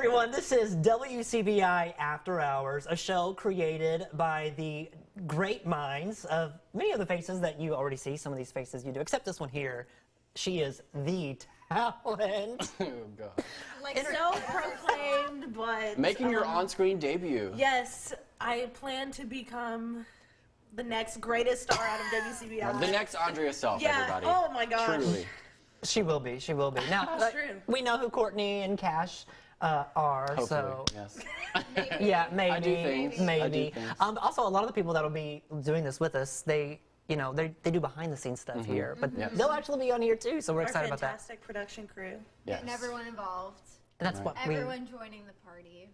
everyone, this is WCBI After Hours, a show created by the great minds of many of the faces that you already see. Some of these faces you do, except this one here. She is the talent. Oh, God. Like self-proclaimed, but... Making your on-screen debut. Yes, I plan to become the next greatest star out of WCBI. The next Andrea Self, yeah. everybody. Oh, my gosh. Truly. She will be. She will be. Now, That's true. we know who Courtney and Cash are. Hopefully, so yes. yeah, maybe. I do things. Maybe. I do things. Also, a lot of the people that will be doing this with us, they do behind the scenes stuff here, but Yes. they'll actually be on here too. So we're Our excited about that. fantastic production crew. Yes. And everyone involved. And that's Right. what Everyone joining the party.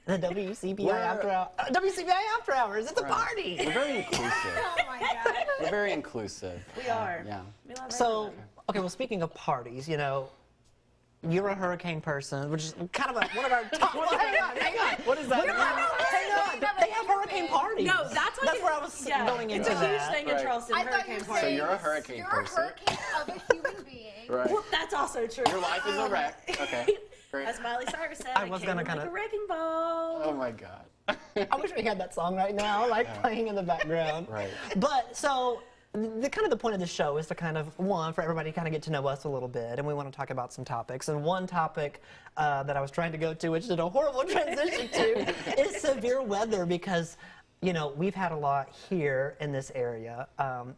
the WCBI We're- After Hours. WCBI After Hours. It's a Right. party. We're very inclusive. Oh my god. We're very inclusive. We are. Yeah. We love So, everyone. okay, well, speaking of parties, you're a hurricane person, which is kind of one of our top. Well, hang on. What is that? Hang on. They have hurricane parties. No, that's where I was going into It's a huge that. thing in Right. Charleston, I thought hurricane you were party. So saying you're a hurricane you're person. a hurricane of a human being. Right. Well, that's also true. Your life is a wreck. Okay. Great. As Miley Cyrus said, I I was came gonna in like kinda- a wrecking ball. Oh, my God. I wish we had that song right now, playing in the background. Right. But so the point of the show is to kind of for everybody to kind of get to know us a little bit, and we want to talk about some topics. And one topic that I was trying to go to, which did a horrible transition to, is severe weather because we've had a lot here in this area.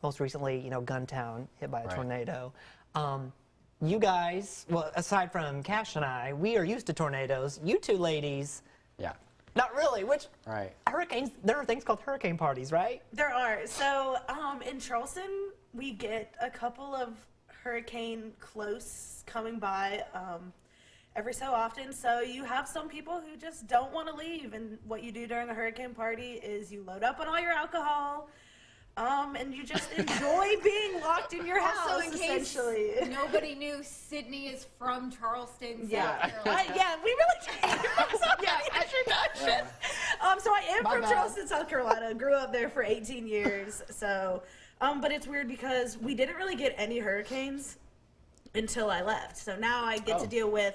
Most recently, Guntown hit by a Right. tornado. You guys, well, aside from Cash and I, we are used to tornadoes. You two ladies, Yeah. not really. Which Right. hurricanes? There are things called hurricane parties, right? There are. So in Charleston, we get a couple of hurricane close coming by every so often. So you have some people who just don't want to leave. And what you do during a hurricane party is you load up on all your alcohol and you just enjoy being locked in your house, Also, in case essentially. nobody knew, Sydney is from Charleston, South Yeah. Carolina. Yeah, we really yeah, introduction. So I am My from bad. Charleston, South Carolina. Grew up there for 18 years. So, but it's weird because we didn't really get any hurricanes until I left. So now I get Oh. to deal with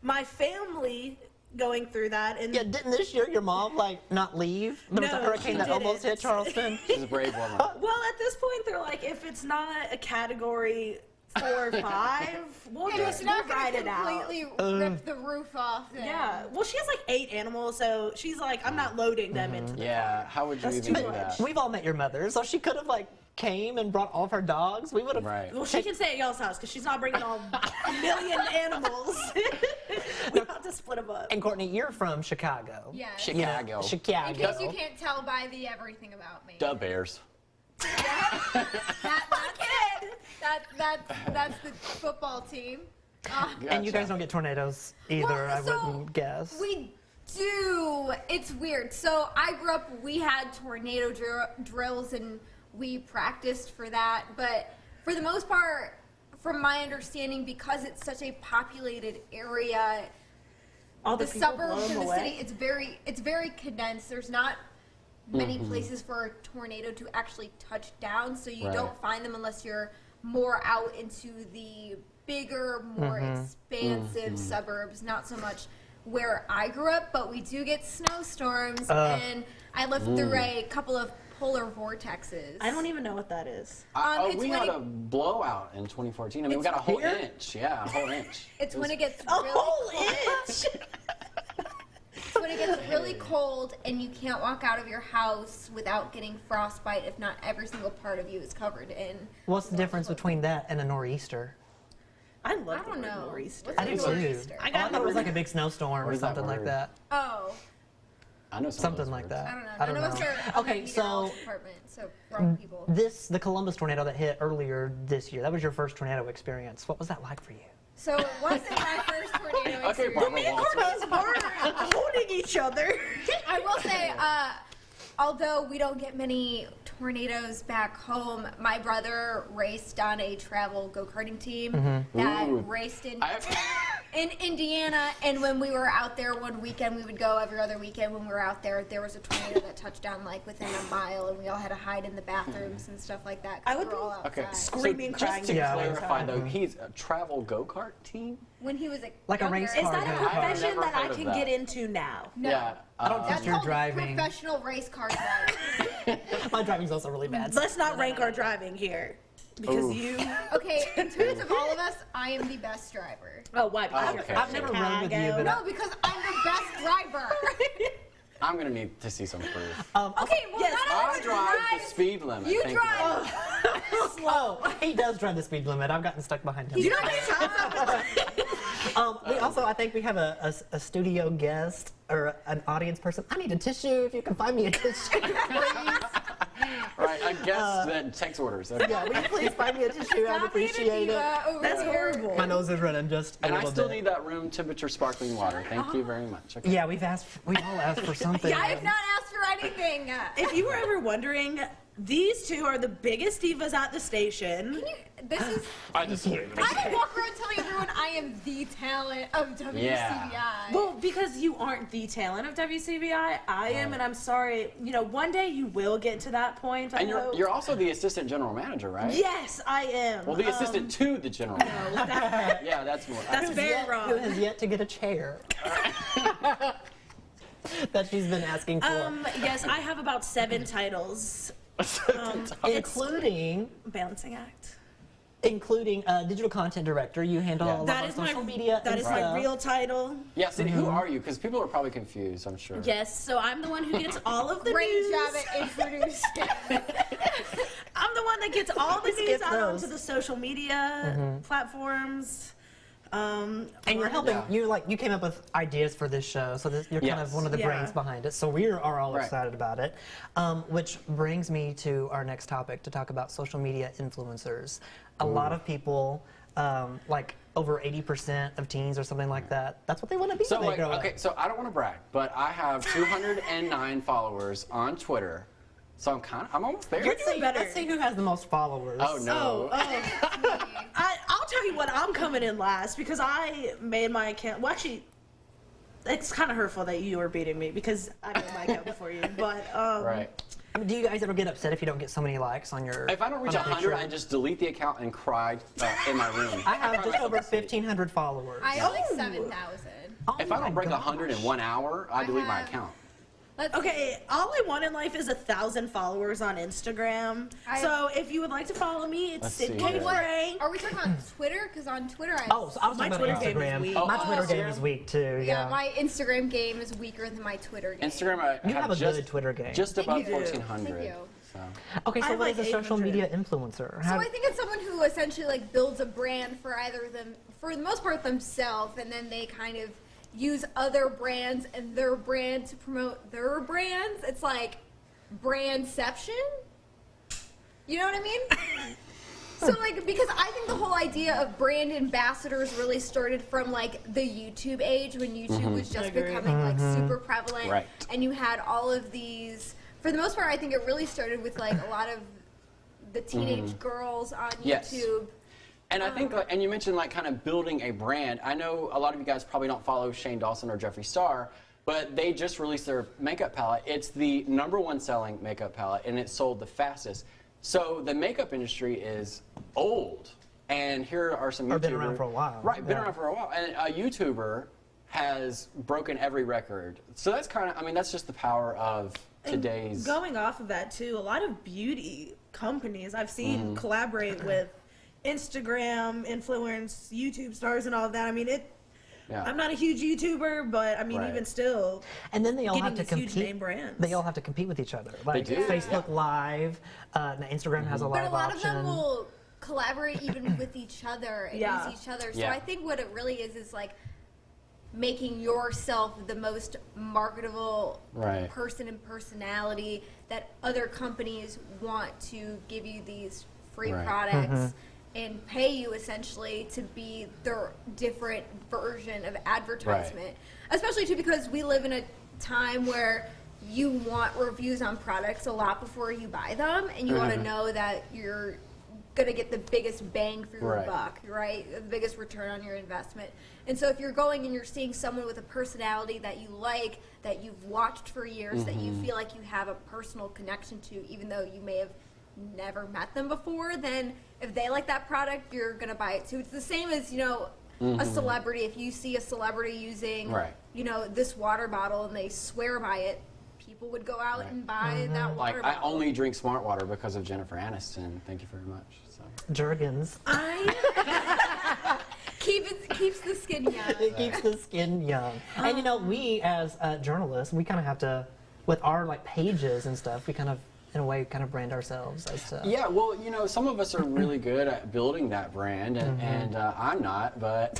my family going through that. And Yeah, didn't this year your mom not leave? There was a No, hurricane she that almost didn't. hit Charleston. She's a brave woman. well, at this point, they're like, if it's not a category 4 or 5, we'll And just it's not we'll going ride to it out. completely rip the roof off. Then. Yeah. Well, she has like 8 animals, so she's like, I'm not loading them into the Yeah. How would you That's even too do much. that? We've all met your mother, so she could have came and brought all of her dogs. We would have. Right. Well, she can stay at y'all's house because she's not bringing all a million animals. We have to split them up. And Courtney, you're from Chicago. Yes. Chicago. Chicago. In case you can't tell by the everything about me. The Bears. That's the football team. And you guys don't get tornadoes either, Well, I so wouldn't guess. We do. It's weird. So I grew up, we had tornado drills and we practiced for that. But for the most part, from my understanding, because it's such a populated area, All the people suburbs blow 'em in the away. city, it's very condensed. There's not many places for a tornado to actually touch down, so you Right. don't find them unless you're more out into the bigger, more expansive suburbs. Not so much where I grew up, but we do get snowstorms, and I lived through a couple of polar vortexes. I don't even know what that is. It's We when had it- a blowout in 2014. I mean, we got a whole here? inch. Yeah, a whole inch. It's when it gets A really whole inch. It's when it gets really cold and you can't walk out of your house without getting frostbite if not every single part of you is covered in. What's the difference between that and a nor'easter? I love I don't the word know. nor'easter. What's I a do too. nor'easter? I I got thought it was like a big snowstorm What or is that something like word? that. Oh, I know some of Something those like words. that. I don't know. I don't None of us know. are Okay, in the meteorology so- department, so wrong people. The Columbus tornado that hit earlier this year, that was your first tornado experience. What was that like for you? So it wasn't my first tornado Okay, experience. Barbara Walters. We're holding each other. I will say, although we don't get many tornadoes back home, my brother raced on a travel go-karting team that Ooh. raced in. I have, in Indiana, and when we were out there one weekend, we would go every other weekend. When we were out there, there was a tornado that touched down like within a mile, and we all had to hide in the bathrooms and stuff like that. 'Cause I would we were be- all outside. Okay, Screaming, so crying just to Yeah. clarify though, he's a travel go-kart team? When he was Like a younger. race Is car that a go-kart. profession never that I heard of can that. get into now? No. Yeah. I don't think That's you're called driving. professional race car driving. My driving's also really bad. Let's not rank our driving here. Because Oof. you. Okay, in terms of all of us, I am the best driver. Oh, why? Because you're okay. from I've never rode with you, Chicago. but No, because I'm the best driver. I'm gonna need to see some proof. Okay, well, Yes, not I everyone drive the drives. speed limit. You thank drive. Oh, he does drive the speed limit. I've gotten stuck behind him. You know how many times We also, I think we have a studio guest or an audience person. I need a tissue. If you can find me a tissue, please. Right, I guess that takes orders. Okay. Yeah, will you please find me a tissue? I'd Stop being a appreciate it. diva over That's here. horrible. My nose is running just a And I little still bit. need that room temperature sparkling water. Thank you very much. Okay. Yeah, we all asked for something. I have not asked for anything. If you were ever wondering, these two are the biggest divas at the station. This is. I just I don't walk around telling everyone I am the talent of WCBI. Yeah. Well, because you aren't the talent of WCBI, I am, and I'm sorry. You know, one day you will get to that point. I And hope. you're also the assistant general manager, right? Yes, I am. Well, the assistant to the general manager. Yeah, that's more. That's very Who wrong. has yet to get a chair that she's been asking for, Yes, I have about 7 titles. including Balancing act. digital content director. You handle all of That our is my social media. That and is my stuff. real title. Yeah, Cindy, who are you? Because people are probably confused, I'm sure. Yes, so I'm the one who gets all of the Great news. job at introducing. I'm the one that gets all the news Skip out those. onto the social media platforms. And you're helping. Yeah. You came up with ideas for this show, so you're kind Yes. of one of the Yeah. brains behind it. So we are all Right. excited about it. Which brings me to our next topic to talk about social media influencers. A lot of people, like over 80% of teens or something like that, that's what they want to be So, when they like, grow okay, up. so I don't want to brag, but I have 209 followers on Twitter. So I'm almost there. You're doing better. Let's see who has the most followers. Oh, no. I'll tell you what, I'm coming in last because I made my account. Well, actually, it's kind of hurtful that you were beating me because I made my account before you. But Right. I mean, do you guys ever get upset if you don't get so many likes on your? If I don't reach on a 100, picture? I just delete the account and cry in my room. I have just over 1,500 followers. I have like Oh. 7,000. Oh If I my don't break gosh. 100 in 1 hour, I delete my have- account. Let's okay, all I want in life is 1,000 followers on Instagram. So if you would like to follow me, it's Let's Sid see K. here. Frank. Are we talking about Twitter? Because on Twitter, I Oh, so I was My talking about Twitter game is Instagram. weak. My Oh, Twitter game yeah. is weak too. yeah, my Instagram game is weaker than my Twitter game. Instagram, I You have a just, good Twitter game. Just Thank above you. 1,400. Thank you. So. Okay, so I what is like a social 800. media influencer? So I think it's someone who essentially like builds a brand for either them, for the most part themselves, and then they kind of use other brands and their brand to promote their brands. It's like brandception. You know what I mean? So like, because I think the whole idea of brand ambassadors really started from like the YouTube age when YouTube was just Agree. becoming like super prevalent, Right. and you had all of these. For the most part, I think it really started with like a lot of the teenage girls on Yes. YouTube. And I think, and you mentioned like kind of building a brand. I know a lot of you guys probably don't follow Shane Dawson or Jeffree Star, but they just released their makeup palette. It's the #1 selling makeup palette, and it sold the fastest. So the makeup industry is old, and here are some YouTubers. Or been around for a while. Right, been Yeah. around for a while, and a YouTuber has broken every record. So that's kind of, I mean, that's just the power of today's. Going off of that too, a lot of beauty companies I've seen Mm-hmm. collaborate with Instagram influence, YouTube stars, and all of that. I mean, Yeah. I'm not a huge YouTuber, but I mean, Right. even still, And then they all getting have to these huge compete. name brands. They all have to compete with each other. Like do, Facebook Live, and Instagram has a But live a lot option. of them will collaborate even with each other and Yeah. use each other. So Yeah. I think what it really is like making yourself the most marketable Right. person and personality that other companies want to give you these free Right. products and pay you essentially to be their different version of advertisement. Especially too because we live in a time where you want reviews on products a lot before you buy them, and you want to know that you're going to get the biggest bang for your Right. buck, right? The biggest return on your investment. And so if you're going and you're seeing someone with a personality that you like, that you've watched for years, that you feel like you have a personal connection to, even though you may have never met them before, then if they like that product, you're going to buy it too. It's the same as, you know, a celebrity. If you see a celebrity using, Right. you know, this water bottle and they swear by it, people would go out and buy that water Like, I bottle. only drink Smart Water because of Jennifer Aniston. Thank you very much. So. Jergens. Keeps the skin young. It keeps the skin young. And you know, we as journalists, we kind of have to, with our like pages and stuff, we kind of, in a way, kind of brand ourselves as to. Yeah, well, you know, some of us are really good at building that brand, and I'm not, but.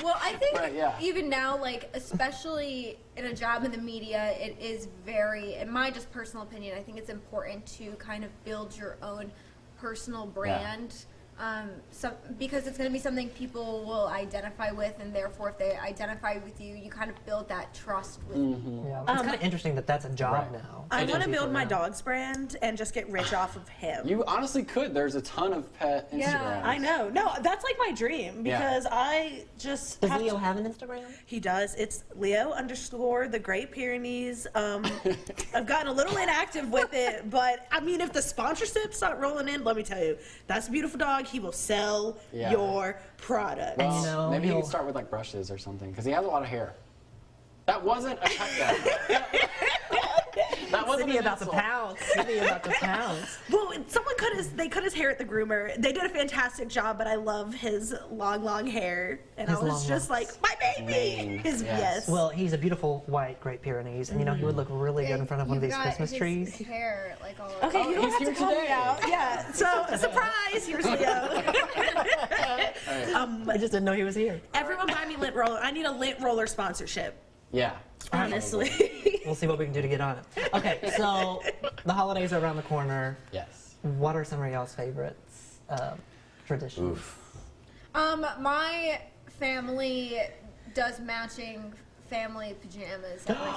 Well, I think But, yeah. even now, like, especially in a job in the media, it is very, in my just personal opinion, I think it's important to kind of build your own personal brand. Because it's going to be something people will identify with, and therefore, if they identify with you, you kind of build that trust with people. Yeah, it's kind of interesting that that's a job Right. now. I It want to is. build my dog's brand and just get rich off of him. You honestly could. There's a ton of pet Instagrams. Yeah, I know. No, that's like my dream because I just Does have Leo to- have an Instagram? He does. It's Leo_the Great Pyrenees. I've gotten a little inactive with it, but I mean, if the sponsorships start rolling in, let me tell you, that's a beautiful dog. He will sell Yeah. your product. Well, you know, maybe he he'll- could start with like brushes or something, because he has a lot of hair. That wasn't a cut down. That wasn't Sydney an about to insult. pounce. Sydney about to pounce. Well, they cut his hair at the groomer. They did a fantastic job, but I love his long hair, and His I was long just like, locks. my baby. Mane, His yes. yes. Well, he's a beautiful white Great Pyrenees, and you know he would look really good in front of one of You've these got Christmas his trees. hair, like, all okay, Oh, you don't he's have to here call me today. out. Yeah. So surprise. Here's Leo. I just didn't know he was here. Everyone buy me lint roller. I need a lint roller sponsorship. Yeah. Honestly. We'll see what we can do to get on it. Okay, so the holidays are around the corner. Yes. What are some of y'all's favorites traditions? Oof. My family does matching family pajamas every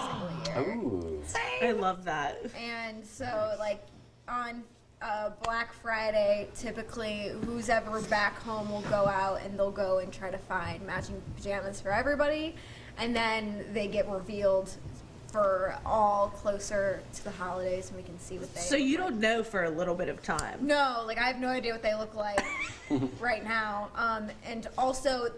single year. Ooh. I love that. And so, like, on Black Friday, typically, who's ever back home will go out and they'll go and try to find matching pajamas for everybody. And then they get revealed for all closer to the holidays, and we can see what they So you don't know for a little bit of time. No, like, I have no idea what they look like right now. And also,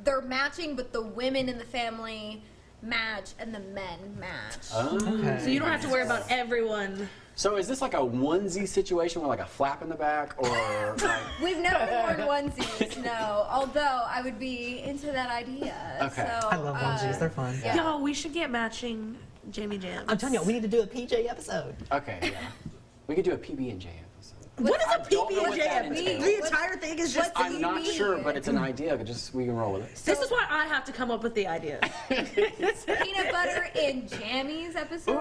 they're matching, but the women in the family match and the men match. Okay. So you don't have to worry about everyone. So is this like a onesie situation with like a flap in the back, or like? We've never worn onesies, no. Although I would be into that idea. Okay. So, I love onesies. They're fun. yeah. Yo, we should get matching Jamie Jams. I'm telling you, we need to do a PJ episode. Okay, yeah. We could do a PB&J episode. What is I a don't know what PB&J? that The entails. entire thing is just. What do I'm you not mean? sure, but it's an idea. We can roll with it. This is why I have to come up with the ideas. Peanut butter in jammies episode.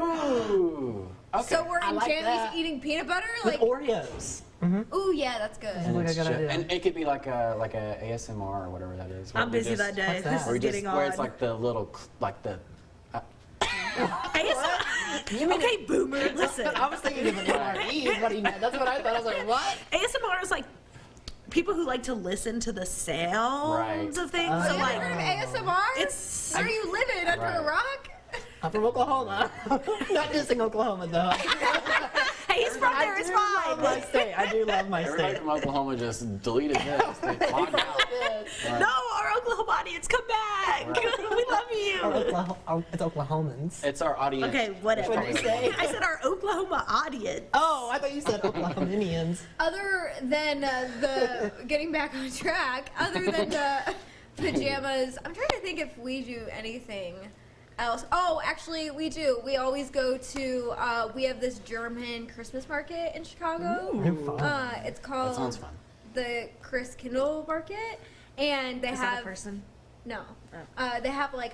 Ooh. Okay. So we're I in like jammies that. eating peanut butter? With Like, Oreos. ooh, yeah, that's good. Sounds like a good idea. And it could be like a ASMR or whatever that is. where I'm we busy just- that day. What's that? This Where, is we getting just, where on. it's like the little, like the. Okay, boomer, listen. I was thinking of an NRE is what he meant. That's what I thought. I was like, what? ASMR is like people who like to listen to the sounds Right. of things. Oh. So You like, ever heard of ASMR? It's- Where are you living? Under a Right. rock? I'm from Oklahoma. Not just in Oklahoma, though. hey, he's from there. It's love my fine. state. I do love my Everybody state. from Oklahoma just deleted this. They logged out. Right. No, our Oklahoma audience, come back. Right. we love you. It's Oklahomans. It's our audience. Okay, whatever. What'd you say? I said our Oklahoma audience. Oh, I thought you said Oklahomanians. Other than the getting back on track, other than the pajamas, I'm trying to think if we do anything else. Oh, actually, we do. We always go to. We have this German Christmas market in Chicago. Fun. It's called That sounds fun. the Chris Kindle Market, and they Is have that a person? no. They have like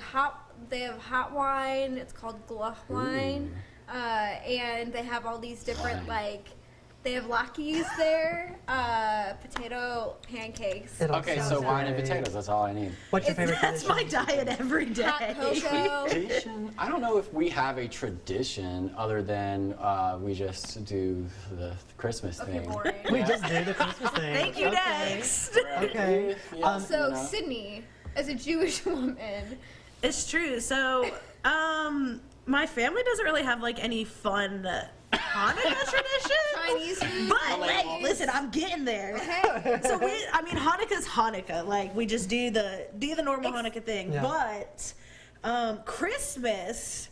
They have hot wine. It's called Glühwein, and they have all these different Wine. like They have latkes there, potato pancakes. It all Okay, sounds so wine and great. potatoes, that's all I need. What's your It's- favorite That's tradition? my diet every day. Hot cocoa. Tradition? I don't know if we have a tradition other than we just do the Christmas Okay, thing. boring. We just do the Christmas thing. Thank you, Okay. next. Okay. Yeah, So, you know. Sydney, as a Jewish woman, It's true. So, my family doesn't really have like any fun Hanukkah tradition. Chinese food. But Relatable. listen, I'm getting there. Okay. So Hanukkah's Hanukkah. Like we just do the normal Hanukkah thing. Yeah. But Christmas,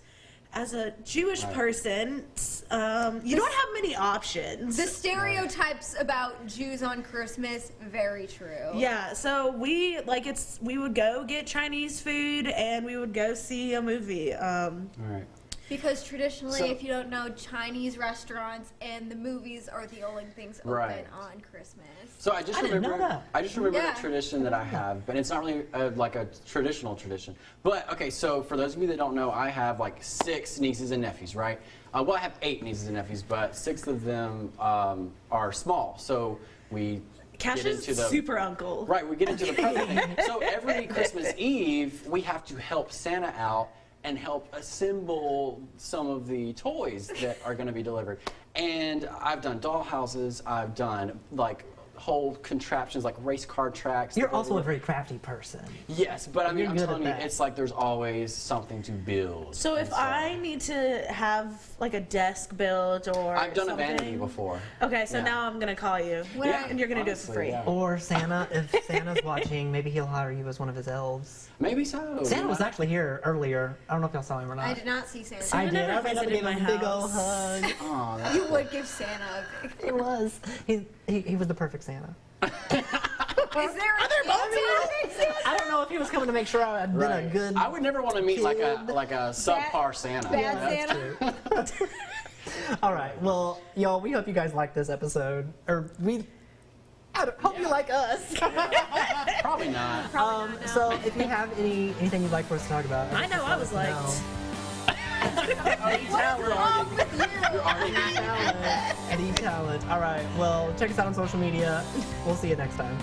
as a Jewish Right. person, you don't have many options. The stereotypes about Jews on Christmas, very true. Yeah, so we would go get Chinese food and we would go see a movie. All right. Because traditionally, So- if you don't know, Chinese restaurants and the movies are the only things open Right. on Christmas. So I just I didn't remember. know that. I just remember Yeah. the tradition that I have, but it's not really like a traditional tradition. But okay, so for those of you that don't know, I have like 6 nieces and nephews, right? Well, I have 8 nieces and nephews, but 6 of them are small. So we Cash get is into the super uncle. right. We get into the present thing. So every Christmas Eve, we have to help Santa out and help assemble some of the toys that are going to be delivered. And I've done doll houses. I've done like whole contraptions like race car tracks. You're also a very crafty person. yes, but I mean, You're I'm good at telling you, that. it's like there's always something to build. So if And I need to have like a desk built or I've done something, a vanity before. Okay, so Yeah. now I'm gonna call you, When Yeah. I- and you're gonna do it for Honestly, free. yeah. Or Santa, if Santa's watching, maybe he'll hire you as one of his elves. Maybe so. Santa you was know? actually here earlier. I don't know if y'all saw him or not. I did not see Santa. I Santa did. never I ran up and visited gave my him a big old house. hug. Aw, that's You would give Santa a big. It was. He was the perfect Santa. Is there a Santa? I don't know if he was coming to make sure I had been a right. good. I would never want to meet like a kid. subpar Santa. bad Yeah, Santa? that's true. All right. Well, y'all, we hope you guys like this episode. Or hope you like us. Probably not. So if you have anything you'd like for us to talk about, I know I was let liked. us What's wrong with you? know. Any talent. All right. Well, check us out on social media. We'll see you next time.